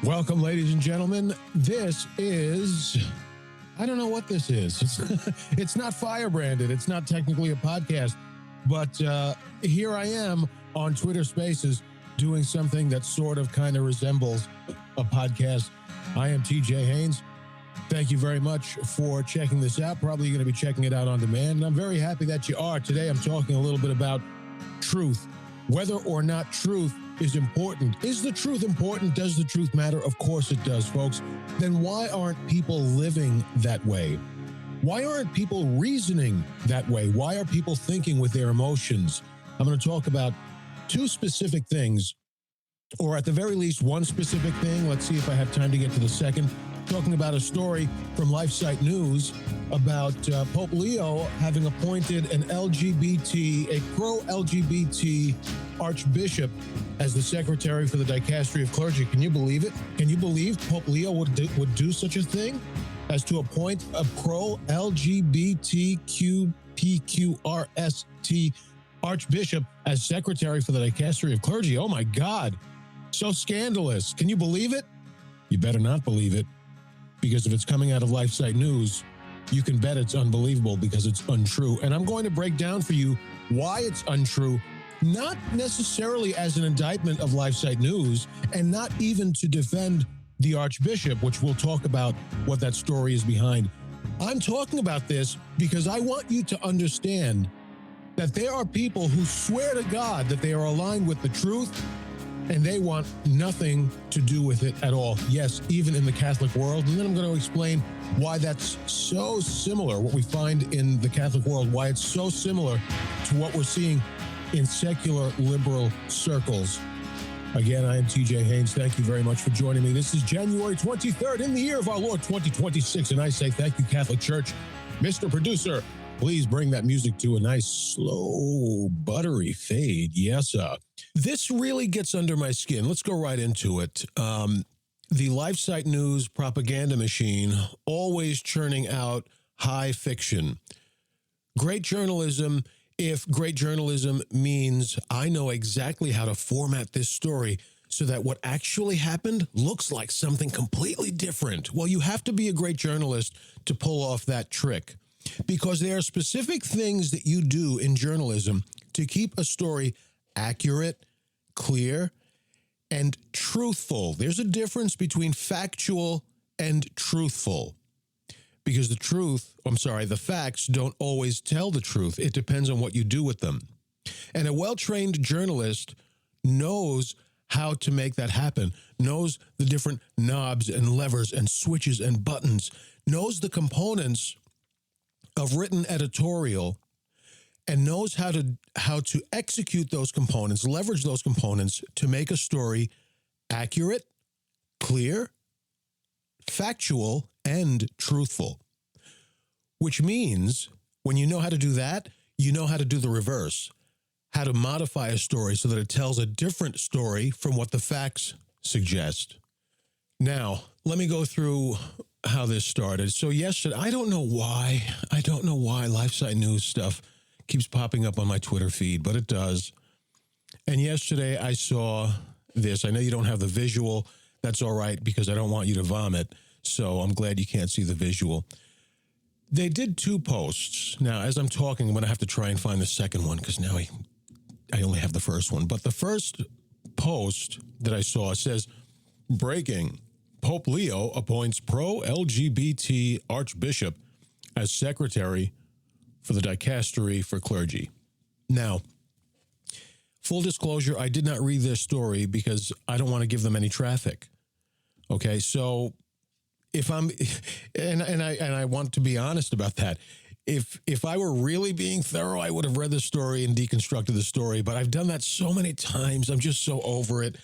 Welcome, ladies and gentlemen. This is, I don't know what this is. It's not fire-branded. It's not technically a podcast. But here I am on Twitter Spaces doing something that sort of kind of resembles a podcast. I am TJ Haines. Thank you very much for checking this out. Probably going to be checking it out on demand. And I'm very happy that you are. Today I'm talking a little bit about truth. Whether or not truth is important. Is the truth important? Does the truth matter? Of course it does, folks. Then why aren't people living that way? Why aren't people reasoning that way? Why are people thinking with their emotions? I'm going to talk about two specific things, or at the very least one specific thing. Let's see if I have time to get to the second. Talking about a story from LifeSite News about Pope Leo having appointed a pro-LGBT Archbishop as the secretary for the dicastery of clergy. Can you believe it? Can you believe Pope Leo would do such a thing as to appoint a pro-LGBTQPQRST Archbishop as secretary for the dicastery of clergy? Oh my God. So scandalous. Can you believe it? You better not believe it, because if it's coming out of LifeSite News, you can bet it's unbelievable because it's untrue. And I'm going to break down for you why it's untrue, not necessarily as an indictment of LifeSite News, and not even to defend the Archbishop, which we'll talk about what that story is behind. I'm talking about this because I want you to understand that there are people who swear to God that they are aligned with the truth, and they want nothing to do with it at all. Yes, even in the Catholic world. And then I'm going to explain why that's so similar, what we find in the Catholic world, why it's so similar to what we're seeing in secular liberal circles. Again, I am TJ Haines. Thank you very much for joining me. This is January 23rd in the year of our Lord 2026. And I say thank you, Catholic Church. Mr. Producer, please bring that music to a nice, slow, buttery fade. Yes, sir. This really gets under my skin. Let's go right into it. The LifeSite News propaganda machine, always churning out high fiction. Great journalism, if great journalism means I know exactly how to format this story so that what actually happened looks like something completely different. Well, you have to be a great journalist to pull off that trick, because there are specific things that you do in journalism to keep a story accurate, clear, and truthful. There's a difference between factual and truthful, because the facts don't always tell the truth. It depends on what you do with them. And a well-trained journalist knows how to make that happen, knows the different knobs and levers and switches and buttons, knows the components of written editorial, and knows how to execute those components, leverage those components to make a story accurate, clear, factual, and truthful. Which means when you know how to do that, you know how to do the reverse, how to modify a story so that it tells a different story from what the facts suggest. Now, let me go through how this started. So yesterday, I don't know why LifeSite News stuff keeps popping up on my Twitter feed, but it does. And yesterday I saw this. I know you don't have the visual. That's all right, because I don't want you to vomit. So I'm glad you can't see the visual. They did two posts. Now, as I'm talking, I'm going to have to try and find the second one, because now I only have the first one. But the first post that I saw says, breaking, Pope Leo appoints pro-LGBT Archbishop as secretary for the dicastery for clergy. Now, full disclosure, I did not read this story because I don't want to give them any traffic. Okay, so if I'm, and I want to be honest about that. If I were really being thorough, I would have read the story and deconstructed the story. But I've done that so many times. I'm just so over it,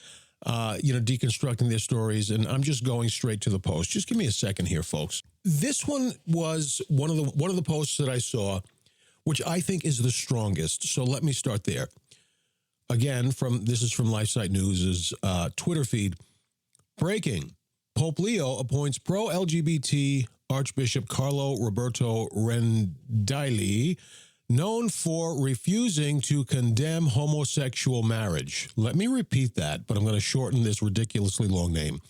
deconstructing their stories, and I'm just going straight to the post. Just give me a second here, folks. This one was one of the posts that I saw, which I think is the strongest. So let me start there. Again, this is from LifeSite News' Twitter feed. Breaking, Pope Leo appoints pro-LGBT Archbishop Carlo Roberto Rendilli, known for refusing to condemn homosexual marriage. Let me repeat that, but I'm going to shorten this ridiculously long name.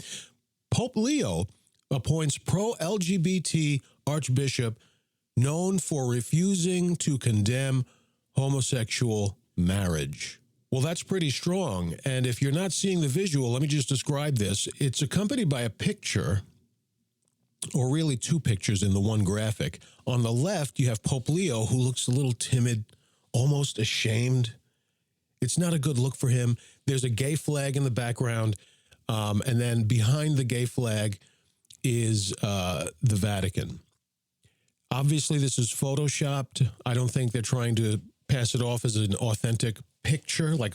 Pope Leo appoints pro-LGBT Archbishop known for refusing to condemn homosexual marriage. Well, that's pretty strong. And if you're not seeing the visual, let me just describe this. It's accompanied by a picture, or really two pictures in the one graphic. On the left, you have Pope Leo, who looks a little timid, almost ashamed. It's not a good look for him. There's a gay flag in the background, and then behind the gay flag is the Vatican. Obviously, this is photoshopped. I don't think they're trying to pass it off as an authentic picture, like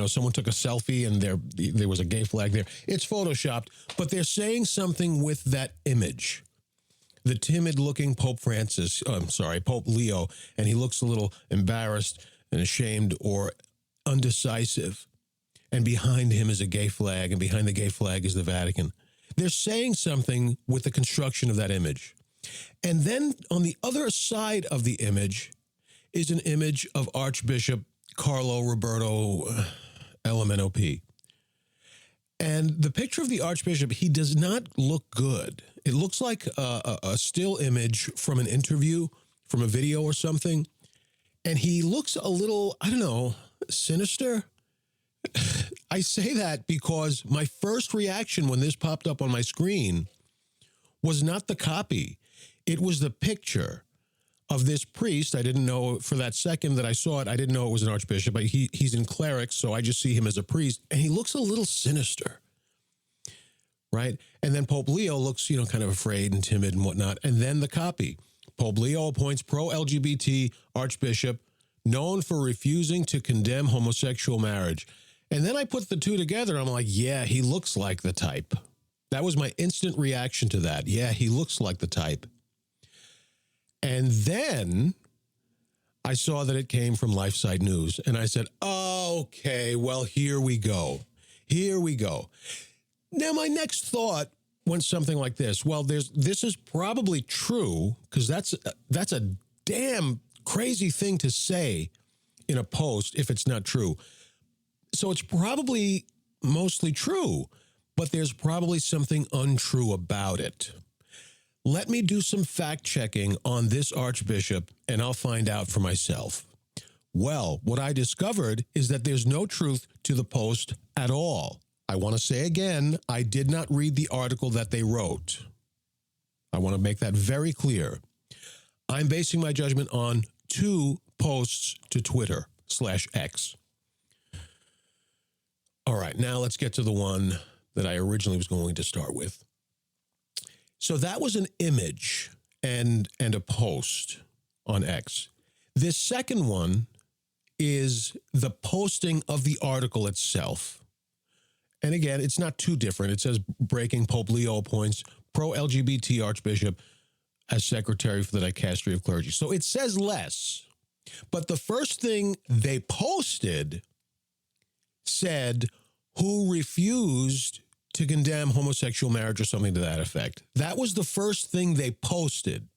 someone took a selfie and there was a gay flag there. It's photoshopped, but they're saying something with that image. The timid-looking Pope Leo, and he looks a little embarrassed and ashamed or undecisive. And behind him is a gay flag, and behind the gay flag is the Vatican. They're saying something with the construction of that image. And then on the other side of the image is an image of Archbishop Carlo Roberto LMNOP. And the picture of the Archbishop, he does not look good. It looks like a still image from an interview, from a video or something. And he looks a little, I don't know, sinister. I say that because my first reaction when this popped up on my screen was not the copy. It was the picture of this priest. I didn't know for that second that I saw it. I didn't know it was an archbishop, but he's in clerics, so I just see him as a priest, and he looks a little sinister, right? And then Pope Leo looks, kind of afraid and timid and whatnot. And then the copy. Pope Leo appoints pro-LGBT archbishop known for refusing to condemn homosexual marriage. And then I put the two together. I'm like, yeah, he looks like the type. That was my instant reaction to that. Yeah, he looks like the type. And then I saw that it came from LifeSite News, and I said, okay, well, here we go. Here we go. Now, my next thought went something like this. Well, this is probably true, because that's a damn crazy thing to say in a post if it's not true. So it's probably mostly true, but there's probably something untrue about it. Let me do some fact-checking on this archbishop, and I'll find out for myself. Well, what I discovered is that there's no truth to the post at all. I want to say again, I did not read the article that they wrote. I want to make that very clear. I'm basing my judgment on two posts to Twitter/X. All right, now let's get to the one that I originally was going to start with. So that was an image and a post on X. This second one is the posting of the article itself. And again, it's not too different. It says, breaking, Pope Leo appoints pro-LGBT archbishop as secretary for the dicastery of clergy. So it says less. But the first thing they posted said, who refused to condemn homosexual marriage or something to that effect. That was the first thing they posted.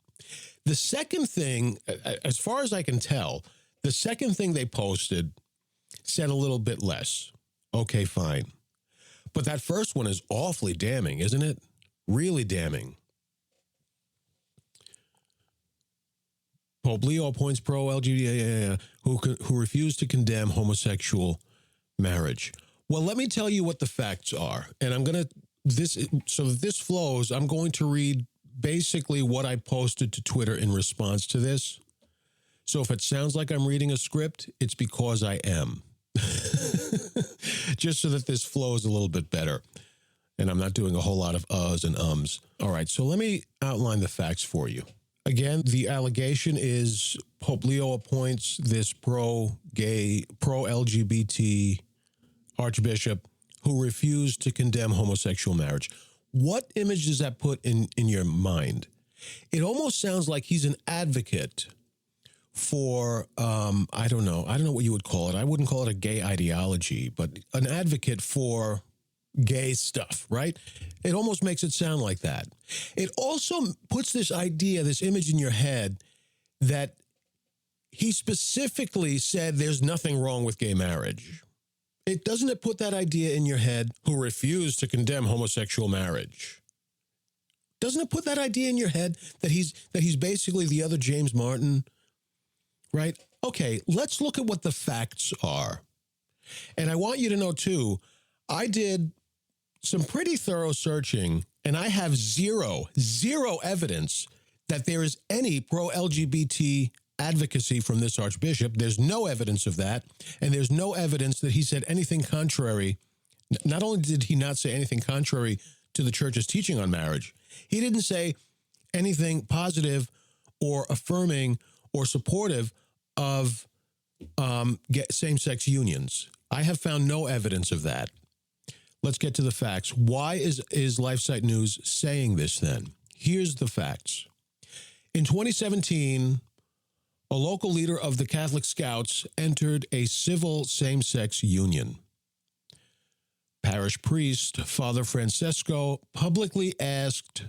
The second thing, as far as I can tell, the second thing they posted said a little bit less. Okay, fine. But that first one is awfully damning, isn't it? Really damning. Pope Leo appoints pro-LGBT who refused to condemn homosexual marriage. Well, let me tell you what the facts are. And I'm going to, so that this flows, I'm going to read basically what I posted to Twitter in response to this. So if it sounds like I'm reading a script, it's because I am. Just so that this flows a little bit better. And I'm not doing a whole lot of uhs and ums. All right, so let me outline the facts for you. Again, the allegation is Pope Leo appoints this pro-gay, pro-LGBT archbishop who refused to condemn homosexual marriage. What image does that put in your mind? It almost sounds like he's an advocate for, I don't know what you would call it. I wouldn't call it a gay ideology, but an advocate for gay stuff, right? It almost makes it sound like that. It also puts this idea, this image in your head that he specifically said there's nothing wrong with gay marriage. Doesn't it put that idea in your head, who refused to condemn homosexual marriage? Doesn't it put that idea in your head that he's basically the other James Martin, right? Okay, let's look at what the facts are. And I want you to know, too, I did some pretty thorough searching, and I have zero evidence that there is any pro-LGBT advocacy from this Archbishop. There's no evidence of that, and there's no evidence that he said anything contrary. Not only did he not say anything contrary to the church's teaching on marriage, he didn't say anything positive or affirming or supportive of same-sex unions. I have found no evidence of that. Let's get to the facts. Why is LifeSite News saying this then? Here's the facts. In 2017, a local leader of the Catholic Scouts entered a civil same-sex union. Parish priest Father Francesco publicly asked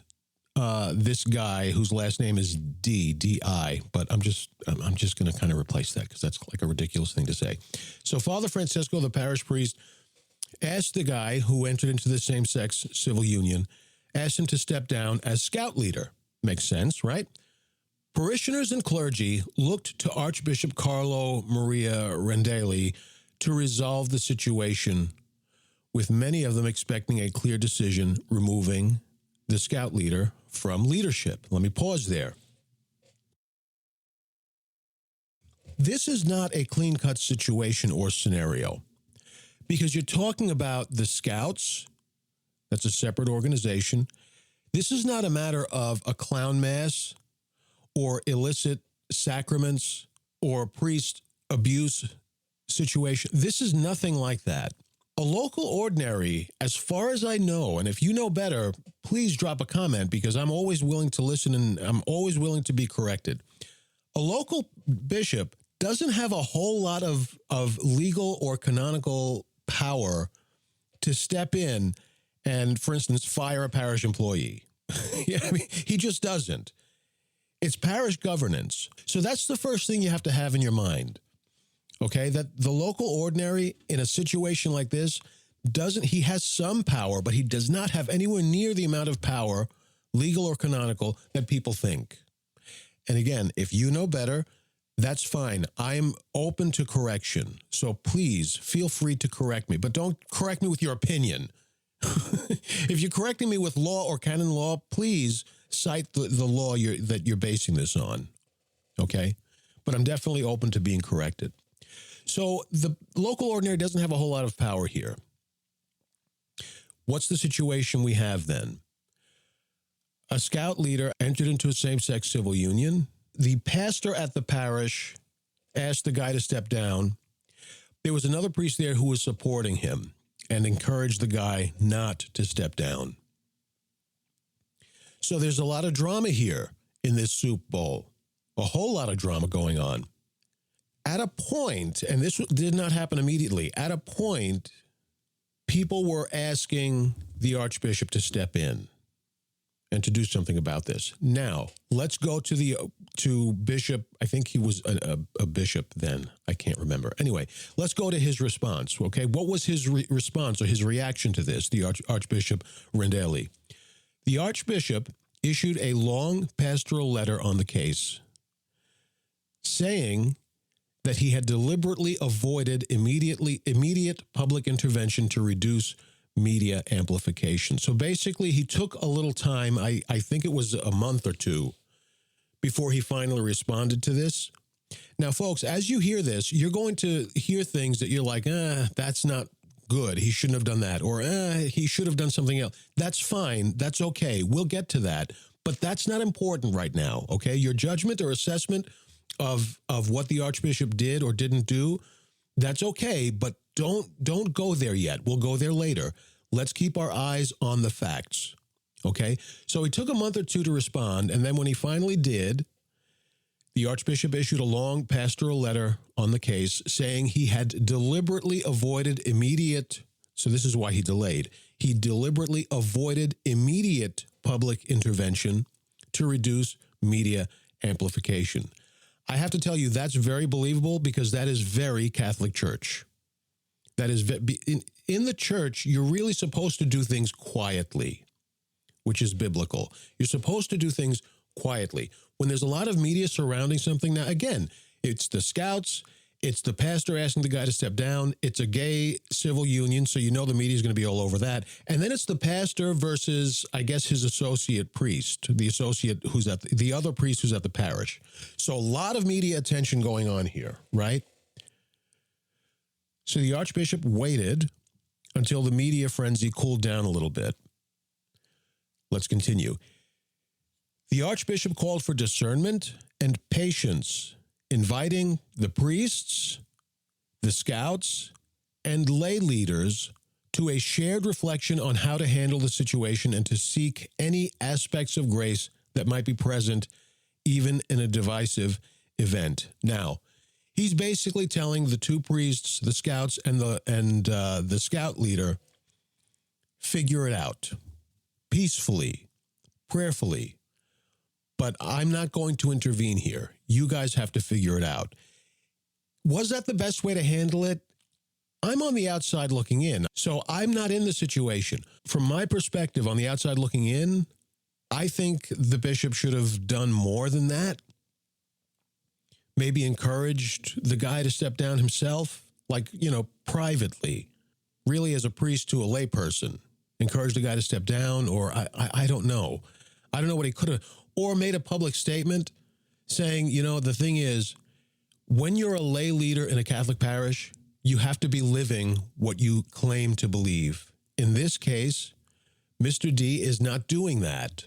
this guy, whose last name is D.I., but I'm just going to kind of replace that because that's like a ridiculous thing to say. So Father Francesco, the parish priest, asked the guy who entered into the same-sex civil union, asked him to step down as scout leader. Makes sense, right? Parishioners and clergy looked to Archbishop Carlo Maria Rendelli to resolve the situation, with many of them expecting a clear decision removing the scout leader from leadership. Let me pause there. This is not a clean-cut situation or scenario, because you're talking about the Scouts. That's a separate organization. This is not a matter of a clown mass or illicit sacraments or priest abuse situation. This is nothing like that. A local ordinary, as far as I know, and if you know better, please drop a comment, because I'm always willing to listen and I'm always willing to be corrected. A local bishop doesn't have a whole lot of legal or canonical power to step in and, for instance, fire a parish employee. Yeah, I mean, he just doesn't. It's parish governance. So that's the first thing you have to have in your mind. Okay, that the local ordinary in a situation like this he has some power, but he does not have anywhere near the amount of power, legal or canonical, that people think. And again, if you know better, that's fine. I'm open to correction. So please feel free to correct me, but don't correct me with your opinion. If you're correcting me with law or canon law, please cite the law that you're basing this on. Okay? But I'm definitely open to being corrected. So the local ordinary doesn't have a whole lot of power here. What's the situation we have then? A scout leader entered into a same-sex civil union. The pastor at the parish asked the guy to step down. There was another priest there who was supporting him and encouraged the guy not to step down. So there's a lot of drama here in this soup bowl, a whole lot of drama going on. At a point, and this did not happen immediately, at a point, people were asking the Archbishop to step in and to do something about this. Now, let's go to Bishop. I think he was a bishop then. I can't remember. Anyway, let's go to his response, okay? What was his response or his reaction to this, the Archbishop Rendelli? The Archbishop issued a long pastoral letter on the case saying that he had deliberately avoided immediate public intervention to reduce media amplification. So basically, he took a little time, I think it was a month or two, before he finally responded to this. Now, folks, as you hear this, you're going to hear things that you're like, that's not good. He shouldn't have done that. Or he should have done something else. That's fine. That's okay. We'll get to that. But that's not important right now, okay? Your judgment or assessment of what the Archbishop did or didn't do, that's okay, but don't go there yet. We'll go there later. Let's keep our eyes on the facts, okay? So he took a month or two to respond, and then when he finally did, the Archbishop issued a long pastoral letter on the case saying he had deliberately avoided so this is why he delayed. He deliberately avoided immediate public intervention to reduce media amplification. I have to tell you, that's very believable, because that is very Catholic Church. That is, in the church, you're really supposed to do things quietly. which is biblical. You're supposed to do things quietly. When there's a lot of media surrounding something, now, again, it's the scouts, it's the pastor asking the guy to step down, it's a gay civil union, so you know the media is going to be all over that. And then it's the pastor versus, I guess, his associate priest, the associate who's at the other priest who's at the parish. So a lot of media attention going on here, right? So the Archbishop waited until the media frenzy cooled down a little bit. Let's continue. The Archbishop called for discernment and patience, inviting the priests, the scouts, and lay leaders to a shared reflection on how to handle the situation and to seek any aspects of grace that might be present even in a divisive event. Now, he's basically telling the two priests, the scouts, and the scout leader, figure it out peacefully, prayerfully. But I'm not going to intervene here. You guys have to figure it out. Was that the best way to handle it? I'm on the outside looking in, so I'm not in the situation. From my perspective, on the outside looking in, I think the bishop should have done more than that. Maybe encouraged the guy to step down himself, like, privately, really as a priest to a layperson. Encourage the guy to step down, or I don't know. I don't know what he could have, or made a public statement saying, the thing is, when you're a lay leader in a Catholic parish, you have to be living what you claim to believe. In this case, Mr. D is not doing that.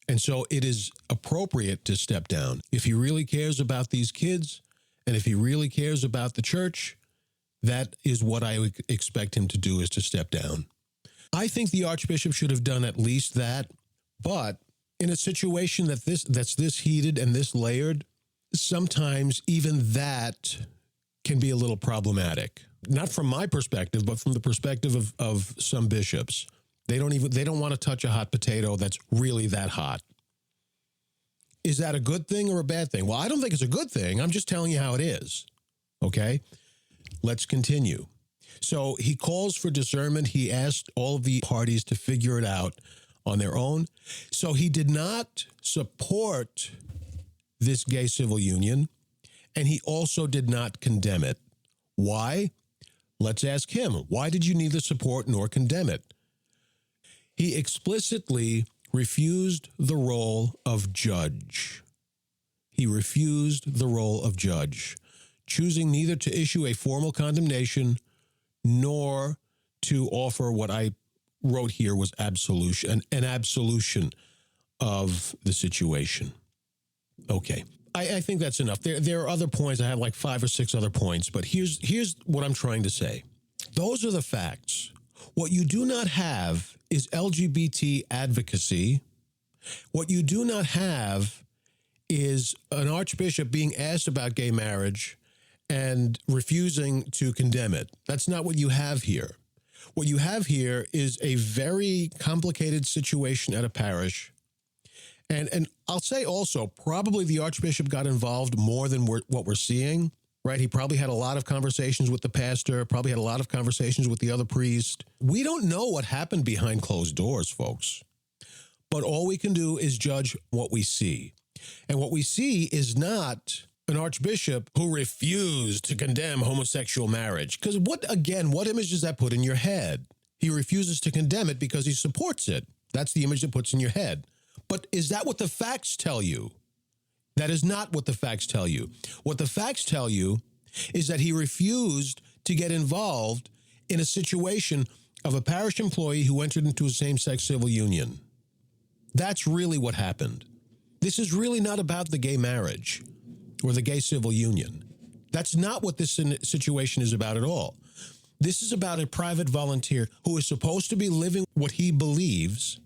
And so it is appropriate to step down. If he really cares about these kids, and if he really cares about the church, that is what I would expect him to do, is to step down. I think the Archbishop should have done at least that, but in a situation that's this heated and this layered, sometimes even that can be a little problematic. Not from my perspective, but from the perspective of some bishops. They don't want to touch a hot potato that's really that hot. Is that a good thing or a bad thing? Well, I don't think it's a good thing. I'm just telling you how it is. Okay? Let's continue. So he calls for discernment. He asked all of the parties to figure it out on their own. So he did not support this gay civil union, and he also did not condemn it. Why? Let's ask him. Why did you neither support nor condemn it? He explicitly refused the role of judge. He refused the role of judge, choosing neither to issue a formal condemnation nor to offer what I wrote here was absolution, an absolution of the situation. Okay. I think that's enough. There are other points. I have like 5 or 6 other points, but here's what I'm trying to say. Those are the facts. What you do not have is LGBT advocacy. What you do not have is an archbishop being asked about gay marriage and refusing to condemn it. That's not what you have here. What you have here is a very complicated situation at a parish. And I'll say also, probably the Archbishop got involved more than what we're seeing, right? He probably had a lot of conversations with the pastor, probably had a lot of conversations with the other priest. We don't know what happened behind closed doors, folks. But all we can do is judge what we see. And what we see is not an archbishop who refused to condemn homosexual marriage. Because what image does that put in your head? He refuses to condemn it because he supports it. That's the image that puts in your head. But is that what the facts tell you? That is not what the facts tell you. What the facts tell you is that he refused to get involved in a situation of a parish employee who entered into a same-sex civil union. That's really what happened. This is really not about the gay marriage or the gay civil union. That's not what this situation is about at all. This is about a private volunteer who is supposed to be living what he believes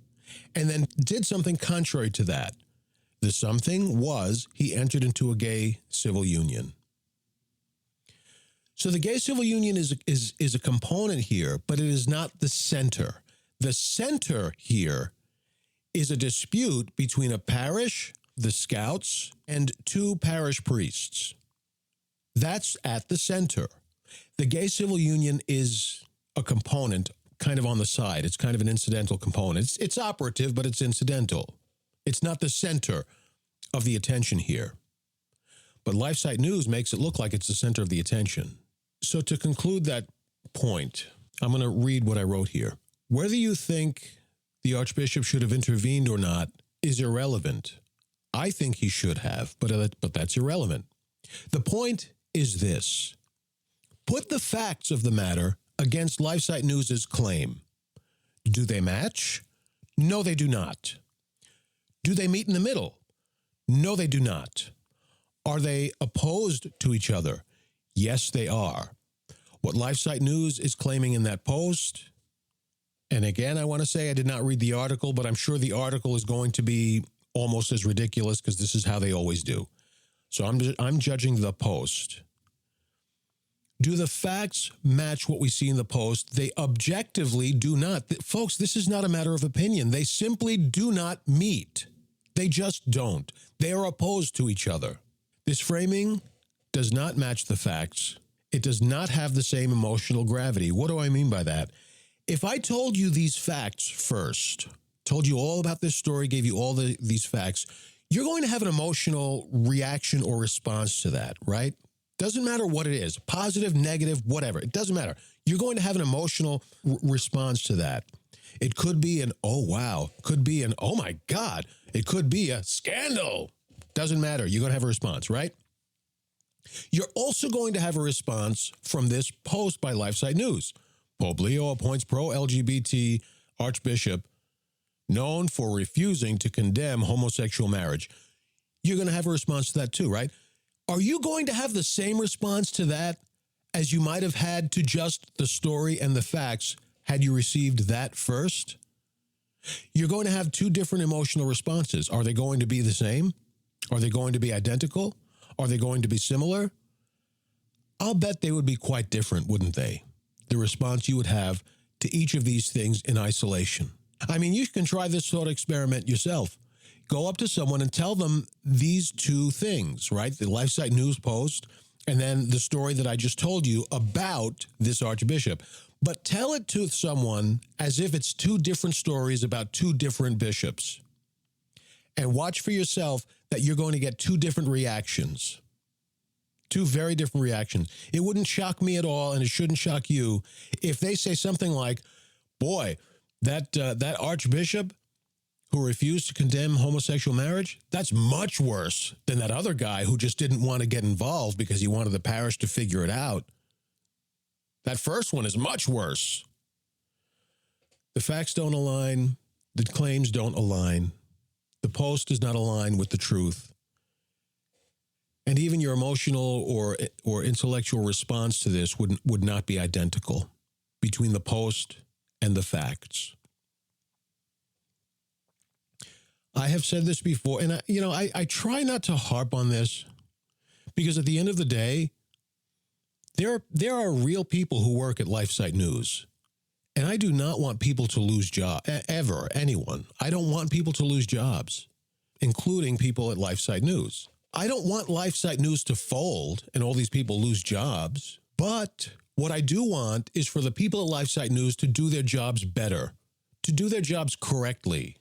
and then did something contrary to that. The something was he entered into a gay civil union. So the gay civil union is a component here, but it is not the center. The center here is a dispute between a parish, the scouts, and 2 parish priests. That's at the center. The gay civil union is a component, kind of on the side. It's kind of an incidental component. It's operative, but it's incidental. It's not the center of the attention here. But LifeSite News makes it look like it's the center of the attention. So to conclude that point, I'm going to read what I wrote here. Whether you think the Archbishop should have intervened or not is irrelevant. I think he should have, but that's irrelevant. The point is this. Put the facts of the matter against LifeSite News' claim. Do they match? No, they do not. Do they meet in the middle? No, they do not. Are they opposed to each other? Yes, they are. What LifeSite News is claiming in that post, and again, I want to say I did not read the article, but I'm sure the article is going to be almost as ridiculous because this is how they always do. So I'm judging the post. Do the facts match what we see in the post? They objectively do not. Folks, this is not a matter of opinion. They simply do not meet. They just don't. They are opposed to each other. This framing does not match the facts. It does not have the same emotional gravity. What do I mean by that? If I told you these facts first, told you all about this story, gave you all these facts, you're going to have an emotional reaction or response to that, right? Doesn't matter what it is, positive, negative, whatever. It doesn't matter. You're going to have an emotional response to that. It could be an, oh, wow. Could be an, oh, my God. It could be a scandal. Doesn't matter. You're going to have a response, right? You're also going to have a response from this post by LifeSite News. Pope Leo appoints pro-LGBT Archbishop known for refusing to condemn homosexual marriage. You're going to have a response to that too, right? Are you going to have the same response to that as you might have had to just the story and the facts had you received that first? You're going to have two different emotional responses. Are they going to be the same? Are they going to be identical? Are they going to be similar? I'll bet they would be quite different, wouldn't they? The response you would have to each of these things in isolation. I mean, you can try this thought experiment yourself. Go up to someone and tell them these two things, right? The LifeSite News post and then the story that I just told you about this Archbishop. But tell it to someone as if it's two different stories about two different bishops. And watch for yourself that you're going to get two different reactions. Two very different reactions. It wouldn't shock me at all, and it shouldn't shock you, if they say something like, boy, that Archbishop who refused to condemn homosexual marriage, that's much worse than that other guy who just didn't want to get involved because he wanted the parish to figure it out. That first one is much worse. The facts don't align. The claims don't align. The post does not align with the truth. And even your emotional or intellectual response to this would not be identical between the post and the facts. I have said this before, and I try not to harp on this because at the end of the day, there are real people who work at LifeSite News, and I do not want people to lose jobs, ever, anyone. I don't want people to lose jobs, including people at LifeSite News. I don't want LifeSite News to fold and all these people lose jobs, but what I do want is for the people at LifeSite News to do their jobs better, to do their jobs correctly.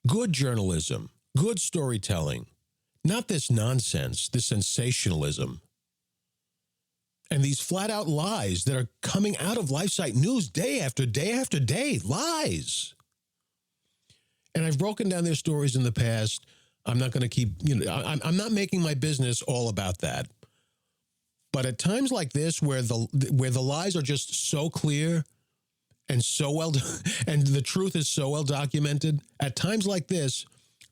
Good journalism, good storytelling, not this nonsense, this sensationalism, and these flat-out lies that are coming out of LifeSite News day after day after day, lies. And I've broken down their stories in the past. I'm not going to keep, I'm not making my business all about that. But at times like this, where the lies are just so clear and so well, and the truth is so well documented, at times like this,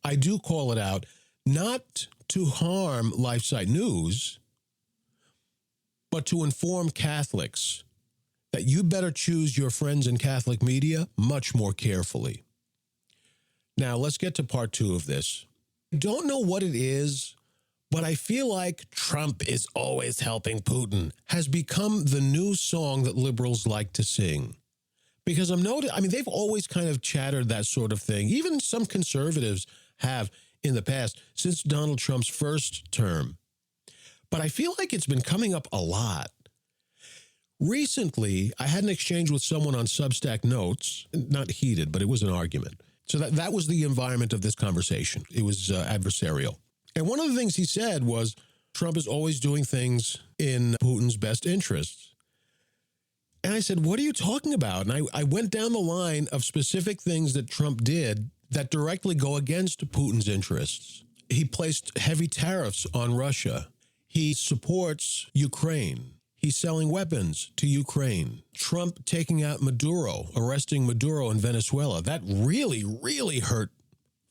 I do call it out, not to harm LifeSite News, but to inform Catholics that you better choose your friends in Catholic media much more carefully. Now, let's get to part two of this. I don't know what it is, but I feel like Trump is always helping Putin has become the new song that liberals like to sing. Because they've always kind of chattered that sort of thing. Even some conservatives have in the past, since Donald Trump's first term. But I feel like it's been coming up a lot. Recently, I had an exchange with someone on Substack Notes, not heated, but it was an argument. So that was the environment of this conversation. It was adversarial. And one of the things he said was, Trump is always doing things in Putin's best interests. And I said, what are you talking about? And I went down the line of specific things that Trump did that directly go against Putin's interests. He placed heavy tariffs on Russia. He supports Ukraine. He's selling weapons to Ukraine. Trump taking out Maduro, arresting Maduro in Venezuela. That really, really hurt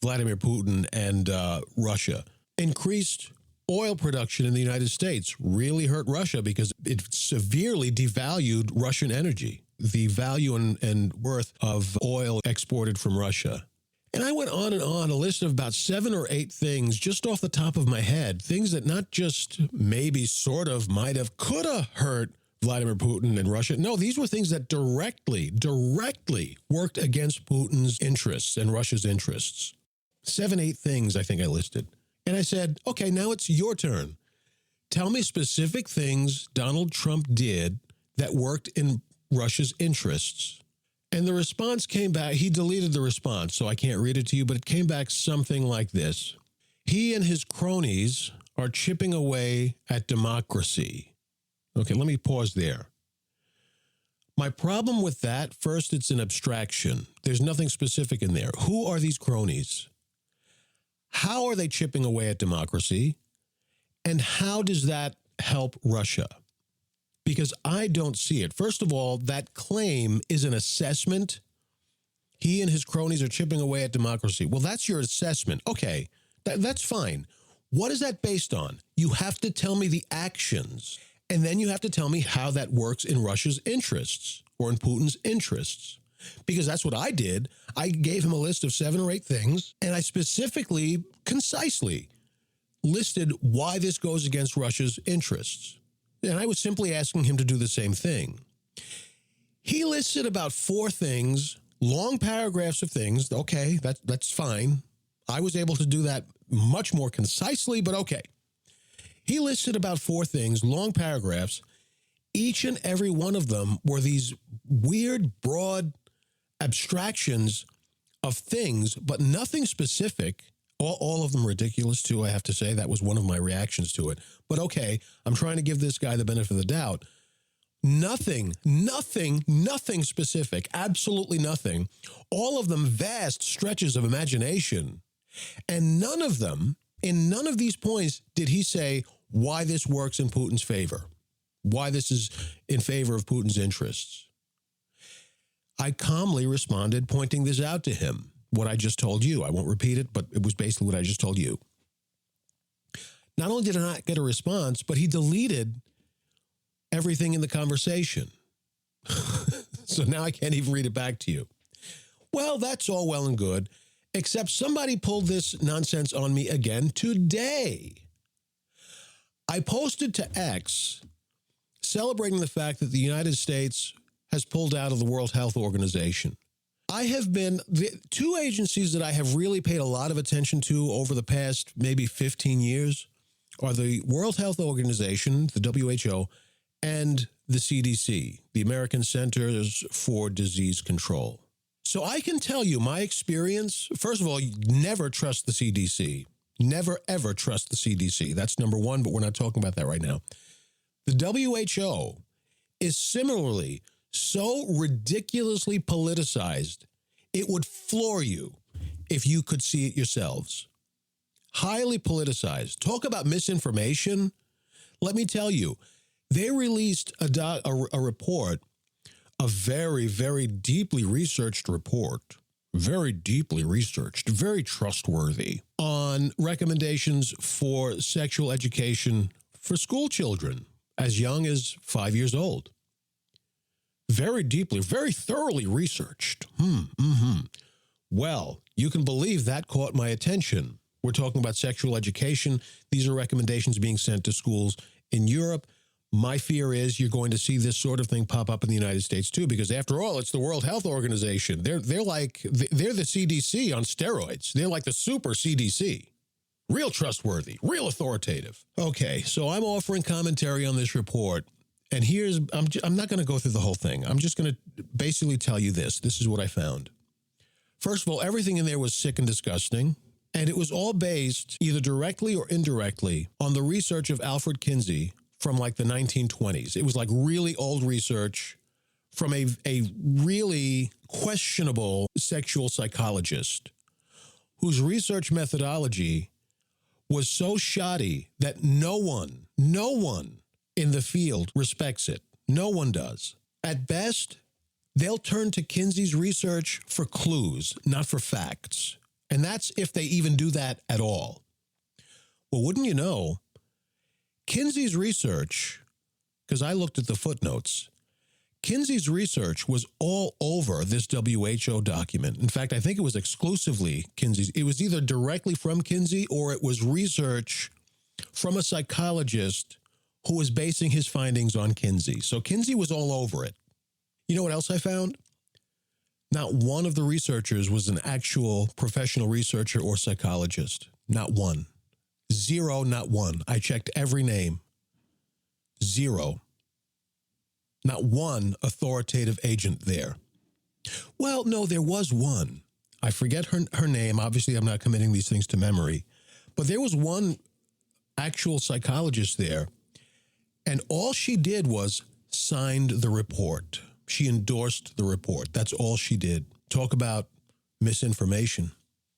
Vladimir Putin and Russia. Increased oil production in the United States really hurt Russia because it severely devalued Russian energy, the value and worth of oil exported from Russia. And I went on, a list of about 7 or 8 things just off the top of my head, things that not just maybe sort of might have, could have hurt Vladimir Putin and Russia. No, these were things that directly worked against Putin's interests and Russia's interests. 7, 8 things I think I listed. And I said, okay, now it's your turn. Tell me specific things Donald Trump did that worked in Russia's interests. And the response came back. He deleted the response, so I can't read it to you, but it came back something like this. He and his cronies are chipping away at democracy. Okay, let me pause there. My problem with that, first, it's an abstraction. There's nothing specific in there. Who are these cronies? How are they chipping away at democracy? And how does that help Russia? Because I don't see it. First of all, that claim is an assessment. He and his cronies are chipping away at democracy. Well, that's your assessment. Okay, that's fine. What is that based on? You have to tell me the actions, and then you have to tell me how that works in Russia's interests or in Putin's interests. Because that's what I did. I gave him a list of 7 or 8 things, and I specifically, concisely listed why this goes against Russia's interests. And I was simply asking him to do the same thing. He listed about 4 things, long paragraphs of things. Okay, that's fine. I was able to do that much more concisely, but okay. He listed about 4 things, long paragraphs. Each and every one of them were these weird, broad abstractions of things, but nothing specific. All of them ridiculous, too, I have to say. That was one of my reactions to it. But okay, I'm trying to give this guy the benefit of the doubt. Nothing specific, absolutely nothing. All of them vast stretches of imagination. And none of them, in none of these points, did he say why this works in Putin's favor, why this is in favor of Putin's interests. I calmly responded, pointing this out to him. What I just told you. I won't repeat it, but it was basically what I just told you. Not only did I not get a response, but he deleted everything in the conversation. So now I can't even read it back to you. Well, that's all well and good, except somebody pulled this nonsense on me again today. I posted to X celebrating the fact that the United States has pulled out of the World Health Organization. I have been, the 2 agencies that I have really paid a lot of attention to over the past maybe 15 years are the World Health Organization, the WHO, and the CDC, the American Centers for Disease Control. So I can tell you my experience. First of all, you never trust the CDC. Never, ever trust the CDC. That's number one, but we're not talking about that right now. The WHO is similarly so ridiculously politicized, it would floor you if you could see it yourselves. Highly politicized. Talk about misinformation. Let me tell you, they released a report, a very, very deeply researched report, very deeply researched, very trustworthy, on recommendations for sexual education for school children as young as 5 years old. Very deeply, very thoroughly researched. Well, you can believe that caught my attention. We're talking about sexual education. These are recommendations being sent to schools in Europe. My fear is you're going to see this sort of thing pop up in the United States, too, because after all, it's the World Health Organization. They're the CDC on steroids. They're like the super CDC. Real trustworthy, real authoritative. Okay, so I'm offering commentary on this report. And I'm not going to go through the whole thing. I'm just going to basically tell you this. This is what I found. First of all, everything in there was sick and disgusting. And it was all based either directly or indirectly on the research of Alfred Kinsey from like the 1920s. It was like really old research from a really questionable sexual psychologist whose research methodology was so shoddy that no one in the field respects it. No one does. At best, they'll turn to Kinsey's research for clues, not for facts. And that's if they even do that at all. Well, wouldn't you know, Kinsey's research, because I looked at the footnotes, Kinsey's research was all over this WHO document. In fact, I think it was exclusively Kinsey's. It was either directly from Kinsey or it was research from a psychologist who was basing his findings on Kinsey. So Kinsey was all over it. You know what else I found? Not one of the researchers was an actual professional researcher or psychologist. Not one. Zero, not one. I checked every name. Zero. Not one authoritative agent there. Well, no, there was one. I forget her name. Obviously, I'm not committing these things to memory. But there was one actual psychologist there. And all she did was signed the report. She endorsed the report. That's all she did. Talk about misinformation.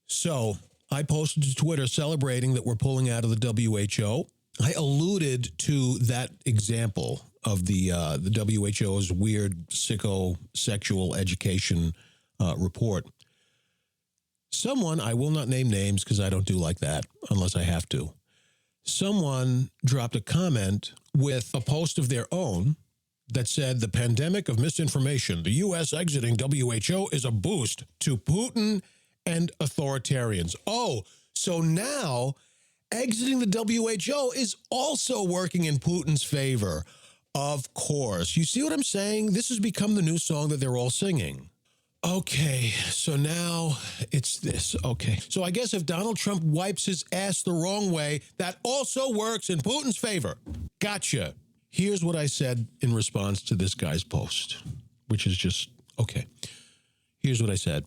So I posted to Twitter celebrating that we're pulling out of the WHO. I alluded to that example of the WHO's weird psychosexual education report. Someone, I will not name names because I don't do like that unless I have to. Someone dropped a comment with a post of their own that said, the pandemic of misinformation, the U.S. exiting WHO is a boost to Putin and authoritarians. Oh, so now exiting the WHO is also working in Putin's favor. Of course. You see what I'm saying? This has become the new song that they're all singing. Okay, so now it's this. Okay, so I guess if Donald Trump wipes his ass the wrong way, that also works in Putin's favor. Gotcha. Here's what I said in response to this guy's post, which is just, okay. Here's what I said.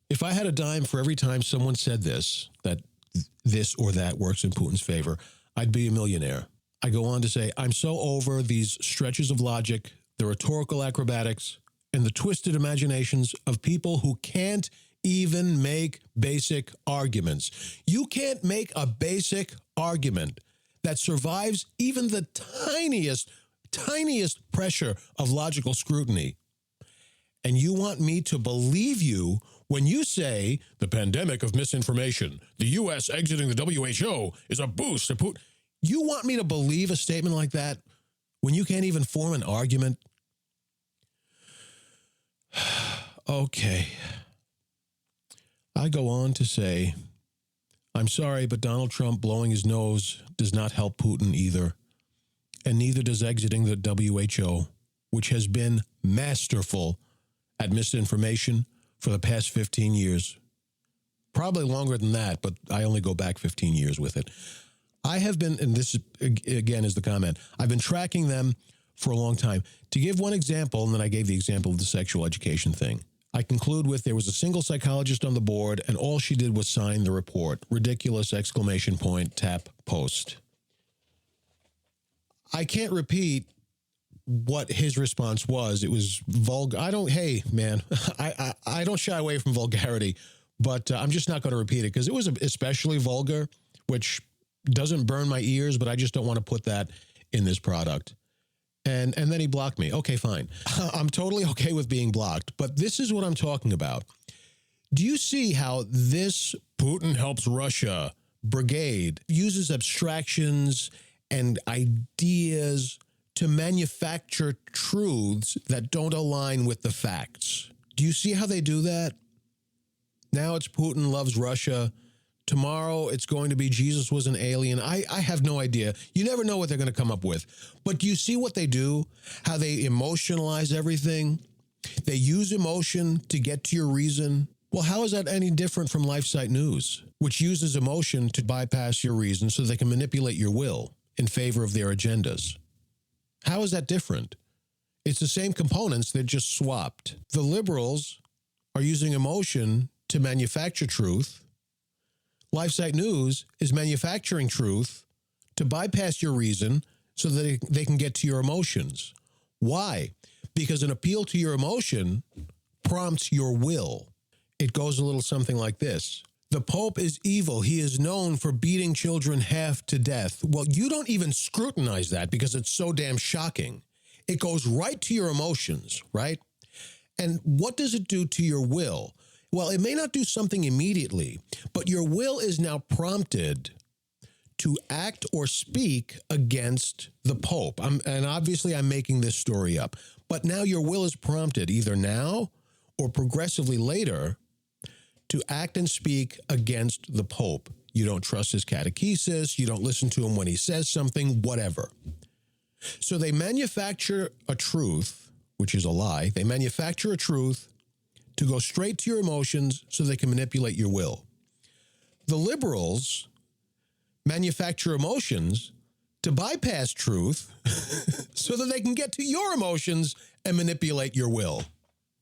If I had a dime for every time someone said this, that this or that works in Putin's favor, I'd be a millionaire. I go on to say, I'm so over these stretches of logic, the rhetorical acrobatics, and the twisted imaginations of people who can't even make basic arguments. You can't make a basic argument that survives even the tiniest pressure of logical scrutiny. And you want me to believe you when you say the pandemic of misinformation, the U.S. exiting the WHO is a boost to Putin. You want me to believe a statement like that when you can't even form an argument? Okay. I go on to say, I'm sorry, but Donald Trump blowing his nose does not help Putin either. And neither does exiting the WHO, which has been masterful at misinformation for the past 15 years. Probably longer than that, but I only go back 15 years with it. I have been, and this again is the comment, I've been tracking them for a long time. To give one example, and then I gave the example of the sexual education thing. I conclude with there was a single psychologist on the board, and all she did was sign the report. Ridiculous, exclamation point, tap, post. I can't repeat what his response was. It was vulgar. Hey, man, I don't shy away from vulgarity, but I'm just not going to repeat it because it was especially vulgar, which doesn't burn my ears, but I just don't want to put that in this product. And then he blocked me. Okay, fine. I'm totally okay with being blocked, but this is what I'm talking about. Do you see how this Putin helps Russia brigade uses abstractions and ideas to manufacture truths that don't align with the facts? Do you see how they do that? Now it's Putin loves Russia. Tomorrow, it's going to be Jesus was an alien. I have no idea. You never know what they're going to come up with. But do you see what they do? How they emotionalize everything? They use emotion to get to your reason. Well, how is that any different from LifeSite News, which uses emotion to bypass your reason so they can manipulate your will in favor of their agendas? How is that different? It's the same components, they're just swapped. The liberals are using emotion to manufacture truth. LifeSite News is manufacturing truth to bypass your reason so that they can get to your emotions. Why? Because an appeal to your emotion prompts your will. It goes a little something like this. The Pope is evil. He is known for beating children half to death. Well, you don't even scrutinize that because it's so damn shocking. It goes right to your emotions, right? And what does it do to your will? Well, it may not do something immediately, but your will is now prompted to act or speak against the Pope. And obviously I'm making this story up, but now your will is prompted either now or progressively later to act and speak against the Pope. You don't trust his catechesis, you don't listen to him when he says something, whatever. So they manufacture a truth, which is a lie. They manufacture a truth to go straight to your emotions so they can manipulate your will. The liberals manufacture emotions to bypass truth so that they can get to your emotions and manipulate your will.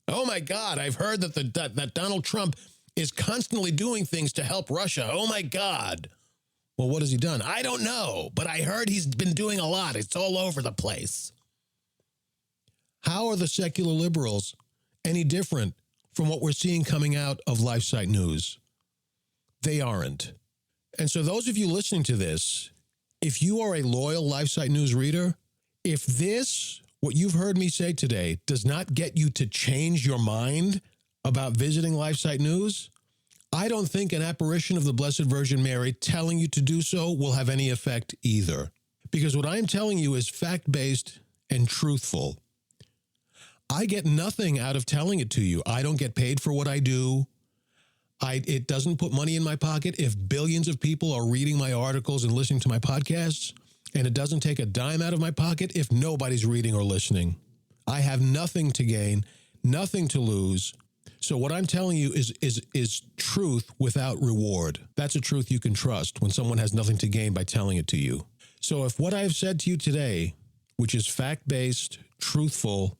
Oh my God, I've heard that Donald Trump is constantly doing things to help Russia. Oh my God. Well, what has he done? I don't know, but I heard he's been doing a lot. It's all over the place. How are the secular liberals any different from what we're seeing coming out of LifeSite News? They aren't. And so those of you listening to this, if you are a loyal LifeSite News reader, if this, what you've heard me say today, does not get you to change your mind about visiting LifeSite News, I don't think an apparition of the Blessed Virgin Mary telling you to do so will have any effect either. Because what I'm telling you is fact-based and truthful. I get nothing out of telling it to you. I don't get paid for what I do. It doesn't put money in my pocket if billions of people are reading my articles and listening to my podcasts, and it doesn't take a dime out of my pocket if nobody's reading or listening. I have nothing to gain, nothing to lose. So what I'm telling you is truth without reward. That's a truth you can trust when someone has nothing to gain by telling it to you. So if what I've said to you today, which is fact-based, truthful,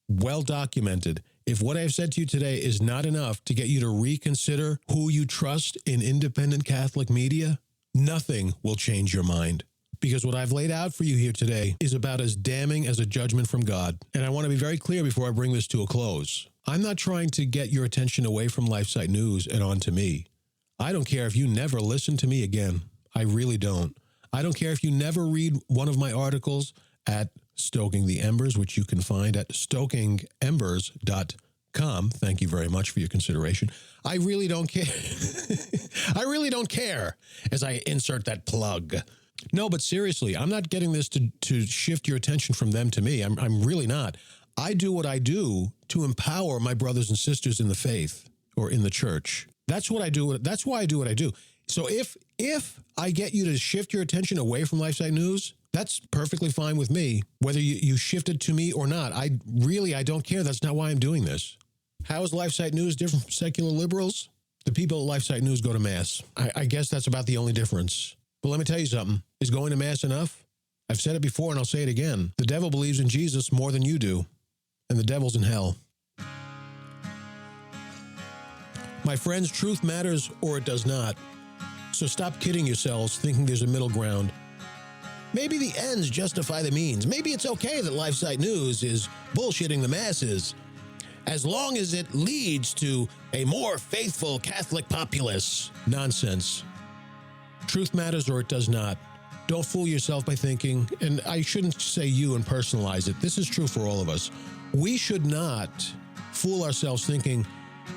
well-documented, if what I've said to you today is not enough to get you to reconsider who you trust in independent Catholic media, nothing will change your mind. Because what I've laid out for you here today is about as damning as a judgment from God. And I want to be very clear before I bring this to a close. I'm not trying to get your attention away from LifeSite News and onto me. I don't care if you never listen to me again. I really don't. I don't care if you never read one of my articles at Stoking the Embers, which you can find at stokingembers.com. Thank you very much for your consideration. I really don't care. I really don't care as I insert that plug. No, but seriously, I'm not getting this to shift your attention from them to me. I'm really not. I do what I do to empower my brothers and sisters in the faith or in the church. That's what I do. That's why I do what I do. So if I get you to shift your attention away from LifeSite News, that's perfectly fine with me, whether you shift it to me or not. I don't care. That's not why I'm doing this. How is LifeSite News different from secular liberals? The people at LifeSite News go to Mass. I guess that's about the only difference. But let me tell you something. Is going to Mass enough? I've said it before and I'll say it again. The devil believes in Jesus more than you do, and the devil's in hell. My friends, truth matters or it does not. So stop kidding yourselves thinking there's a middle ground. Maybe the ends justify the means. Maybe it's okay that LifeSite News is bullshitting the masses, as long as it leads to a more faithful Catholic populace. Nonsense. Truth matters or it does not. Don't fool yourself by thinking, and I shouldn't say you and personalize it. This is true for all of us. We should not fool ourselves thinking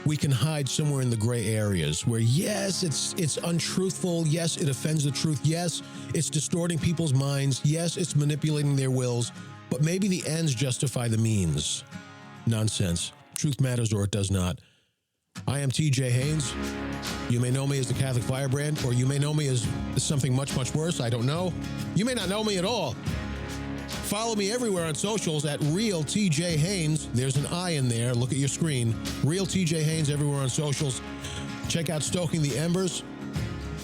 we can hide somewhere in the gray areas where, yes, it's untruthful. Yes, it offends the truth. Yes, it's distorting people's minds. Yes, it's manipulating their wills. But maybe the ends justify the means. Nonsense. Truth matters or it does not. I am TJ Haines. You may know me as the Catholic Firebrand, or you may know me as something much, much worse. I don't know. You may not know me at all. Follow me everywhere on socials at Real TJ Haines. There's an I in there. Look at your screen. Real TJ Haines everywhere on socials. Check out Stoking the Embers.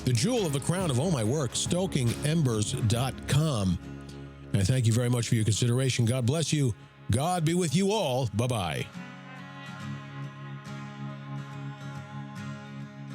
The jewel of the crown of all my work, stokingembers.com. I thank you very much for your consideration. God bless you. God be with you all. Bye-bye.